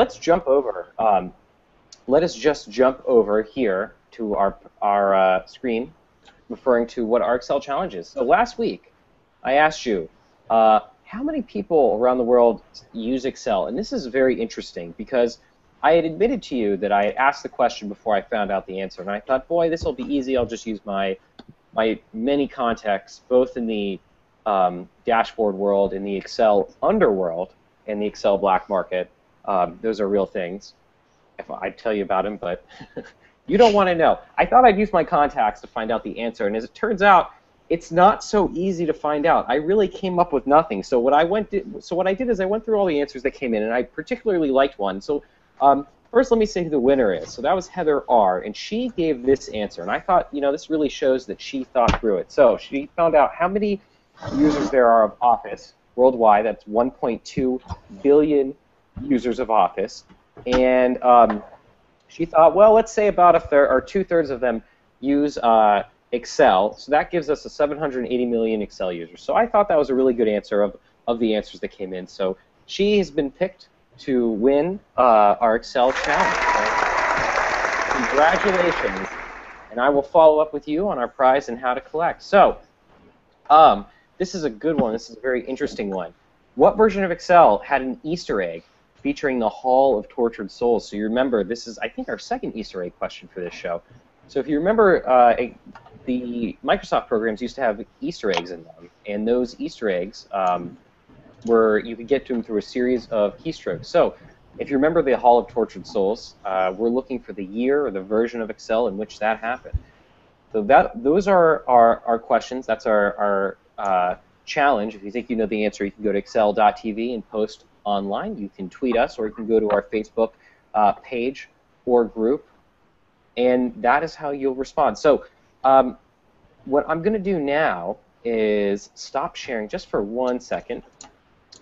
let's jump over. Let us just jump over here to our screen, referring to what our Excel challenge is. So last week, I asked you, how many people around the world use Excel? And this is very interesting because I had admitted to you that I had asked the question before I found out the answer, and I thought, boy, this will be easy. I'll just use my many contacts, both in the dashboard world, in the Excel underworld, and the Excel black market. Those are real things. If I'd tell you about them, but you don't want to know. I thought I'd use my contacts to find out the answer, and as it turns out, it's not so easy to find out. I really came up with nothing. So what I did is I went through all the answers that came in, and I particularly liked one. So first, let me say who the winner is. So that was Heather R., and she gave this answer, and I thought, you know, this really shows that she thought through it. So she found out how many users there are of Office worldwide. That's 1.2 billion users of Office. And she thought, well, let's say about a third or 2/3 of them use Excel. So that gives us a 780 million Excel users. So I thought that was a really good answer of the answers that came in. So she has been picked to win our Excel challenge. So congratulations. And I will follow up with you on our prize and how to collect. So this is a good one. This is a very interesting one. What version of Excel had an Easter egg featuring the Hall of Tortured Souls? So you remember, this is, I think, our second Easter egg question for this show. So if you remember, the Microsoft programs used to have Easter eggs in them, and those Easter eggs you could get to them through a series of keystrokes. So if you remember the Hall of Tortured Souls, we're looking for the year or the version of Excel in which that happened. So those are our questions. That's our challenge. If you think you know the answer, you can go to excel.tv and post online. You can tweet us, or you can go to our Facebook page or group, and that is how you'll respond. So what I'm going to do now is stop sharing just for 1 second,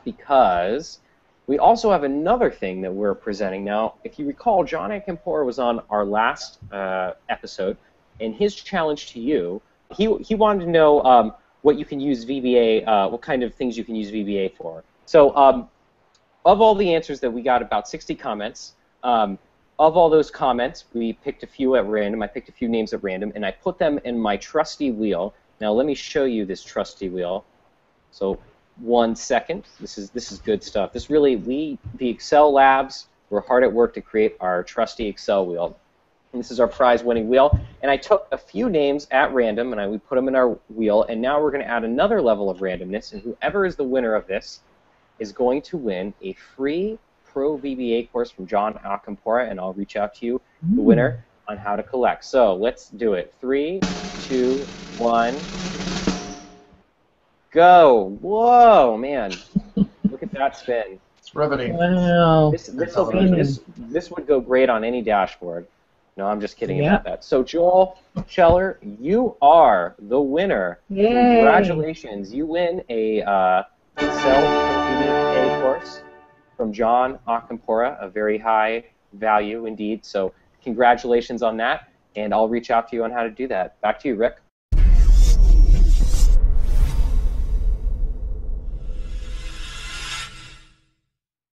because we also have another thing that we're presenting. Now, if you recall, John Acampora was on our last episode, and his challenge to you, he wanted to know what you can use VBA, what kind of things you can use VBA for. So of all the answers that we got, about 60 comments, of all those comments, we picked a few at random. I picked a few names at random, and I put them in my trusty wheel. Now let me show you this trusty wheel. So 1 second. This is good stuff. This really, the Excel Labs, we're hard at work to create our trusty Excel wheel. And this is our prize-winning wheel. And I took a few names at random, and we put them in our wheel. And now we're going to add another level of randomness. And whoever is the winner of this is going to win a free Pro VBA course from John Acampora, and I'll reach out to you, the winner, on how to collect. So let's do it. 3, 2, 1, go! Whoa, man! Look at that spin. It's riveting. Wow. This would go great on any dashboard. No, I'm just kidding about that. So Joel Scheller, you are the winner. Yay. Congratulations! You win a Excel VBA course from John Acampora, a very high value indeed. So congratulations on that, and I'll reach out to you on how to do that. Back to you, Rick.